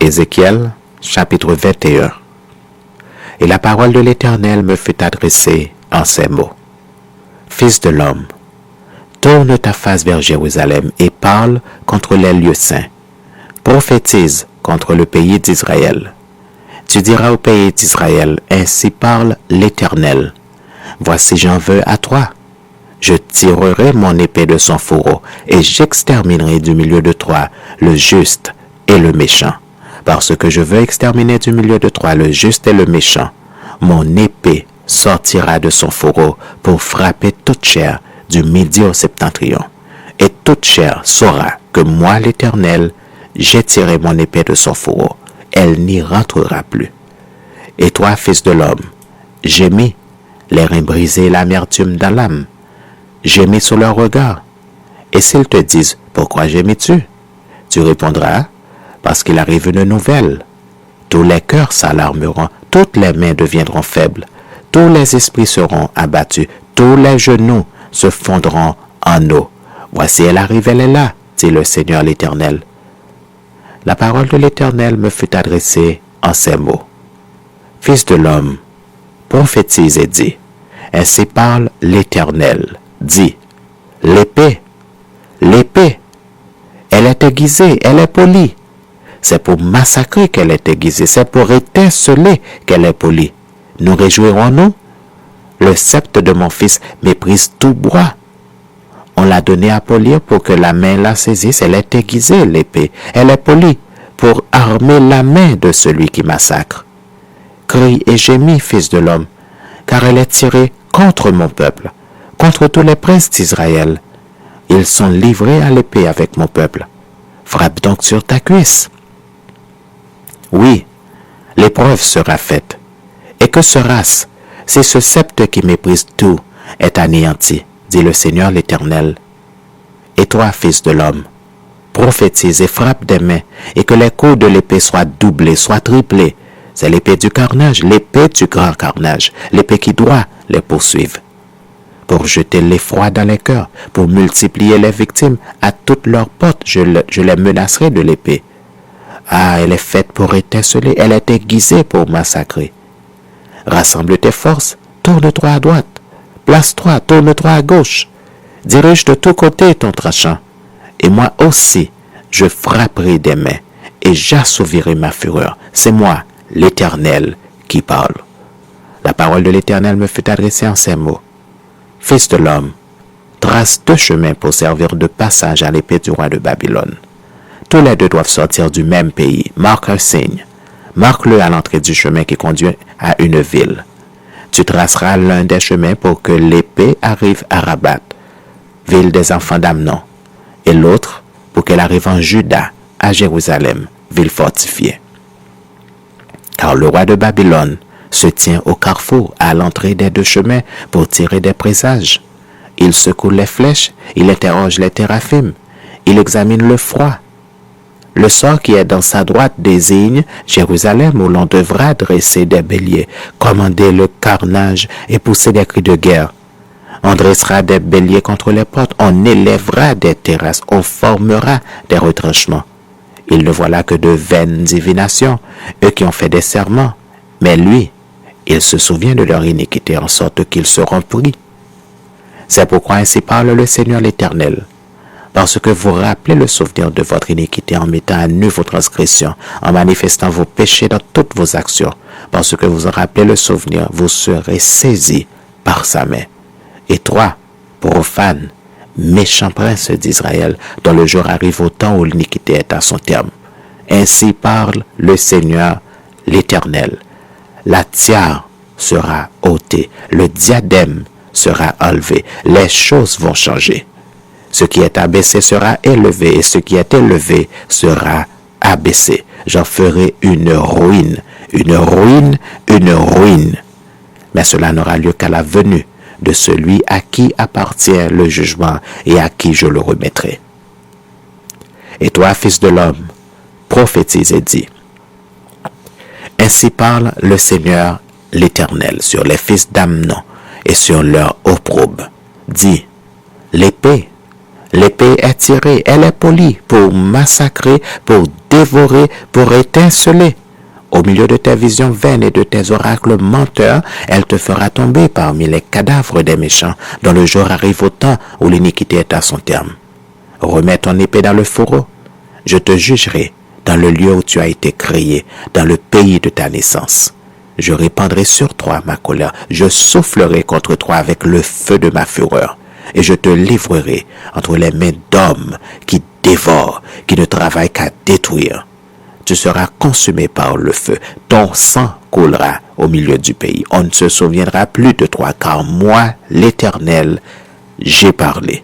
Ézéchiel, chapitre 21. Et la parole de l'Éternel me fut adressée en ces mots. Fils de l'homme, tourne ta face vers Jérusalem et parle contre les lieux saints. Prophétise contre le pays d'Israël. Tu diras au pays d'Israël, ainsi parle l'Éternel. Voici j'en veux à toi. Je tirerai mon épée de son fourreau et j'exterminerai du milieu de toi le juste et le méchant. Parce que je veux exterminer du milieu de toi le juste et le méchant. Mon épée sortira de son fourreau pour frapper toute chair du midi au septentrion. Et toute chair saura que moi l'Éternel, j'ai tiré mon épée de son fourreau. Elle n'y rentrera plus. Et toi, fils de l'homme, j'ai mis les reins brisés et l'amertume dans l'âme. J'ai mis sous leur regard. Et s'ils te disent, pourquoi gémis-tu? Tu répondras, parce qu'il arrive une nouvelle. Tous les cœurs s'alarmeront, toutes les mains deviendront faibles, tous les esprits seront abattus, tous les genoux se fondront en eau. Voici, elle arrive, elle est là, dit le Seigneur l'Éternel. La parole de l'Éternel me fut adressée en ces mots. Fils de l'homme, prophétise et dis, ainsi parle l'Éternel. Dis, l'épée, elle est aiguisée, elle est polie. C'est pour massacrer qu'elle est aiguisée, c'est pour étinceler qu'elle est polie. Nous réjouirons-nous? Le sceptre de mon fils méprise tout bois. On l'a donné à polir pour que la main la saisisse. Elle est aiguisée, l'épée. Elle est polie pour armer la main de celui qui massacre. Crie et gémis, fils de l'homme, car elle est tirée contre mon peuple, contre tous les princes d'Israël. Ils sont livrés à l'épée avec mon peuple. Frappe donc sur ta cuisse. Oui, l'épreuve sera faite. Et que sera-ce si ce sceptre qui méprise tout est anéanti, dit le Seigneur l'Éternel. Et toi, fils de l'homme, prophétise et frappe des mains, et que les coups de l'épée soient doublés, soient triplés. C'est l'épée du carnage, l'épée du grand carnage, l'épée qui doit les poursuivre. Pour jeter l'effroi dans les cœurs, pour multiplier les victimes, à toutes leurs portes, je les menacerai de l'épée. Ah, elle est faite pour étinceler, elle est aiguisée pour massacrer. Rassemble tes forces, tourne-toi à droite, place-toi, tourne-toi à gauche. Dirige de tous côtés ton tranchant. Et moi aussi, je frapperai des mains et j'assouvirai ma fureur. C'est moi, l'Éternel, qui parle. La parole de l'Éternel me fut adressée en ces mots. Fils de l'homme, trace deux chemins pour servir de passage à l'épée du roi de Babylone. Tous les deux doivent sortir du même pays. Marque un signe. Marque-le à l'entrée du chemin qui conduit à une ville. Tu traceras l'un des chemins pour que l'épée arrive à Rabat, ville des enfants d'Amnon, et l'autre pour qu'elle arrive en Juda, à Jérusalem, ville fortifiée. Car le roi de Babylone se tient au carrefour, à l'entrée des deux chemins, pour tirer des présages. Il secoue les flèches, il interroge les téraphimes, il examine le froid. Le sort qui est dans sa droite désigne Jérusalem où l'on devra dresser des béliers, commander le carnage et pousser des cris de guerre. On dressera des béliers contre les portes, on élèvera des terrasses, on formera des retranchements. Il ne voit là que de vaines divinations, eux qui ont fait des serments. Mais lui, il se souvient de leur iniquité en sorte qu'ils seront pris. C'est pourquoi ainsi parle le Seigneur l'Éternel. Parce que vous rappelez le souvenir de votre iniquité en mettant à nu vos transgressions, en manifestant vos péchés dans toutes vos actions. Parce que vous en rappelez le souvenir, vous serez saisis par sa main. Et toi, profane, méchant prince d'Israël, dont le jour arrive au temps où l'iniquité est à son terme. Ainsi parle le Seigneur l'Éternel. La tiare sera ôtée, le diadème sera enlevé, les choses vont changer. Ce qui est abaissé sera élevé, et ce qui est élevé sera abaissé. J'en ferai une ruine, une ruine, une ruine. Mais cela n'aura lieu qu'à la venue de celui à qui appartient le jugement et à qui je le remettrai. Et toi, fils de l'homme, prophétise et dis, ainsi parle le Seigneur l'Éternel sur les fils d'Amnon et sur leur opprobre. Dis, l'épée L'épée est tirée, elle est polie pour massacrer, pour dévorer, pour étinceler. Au milieu de tes visions vaines et de tes oracles menteurs, elle te fera tomber parmi les cadavres des méchants, dont le jour arrive au temps où l'iniquité est à son terme. Remets ton épée dans le fourreau. Je te jugerai dans le lieu où tu as été créé, dans le pays de ta naissance. Je répandrai sur toi ma colère, je soufflerai contre toi avec le feu de ma fureur, et je te livrerai entre les mains d'hommes qui dévorent, qui ne travaillent qu'à détruire. Tu seras consumé par le feu, ton sang coulera au milieu du pays. On ne se souviendra plus de toi, car moi, l'Éternel, j'ai parlé.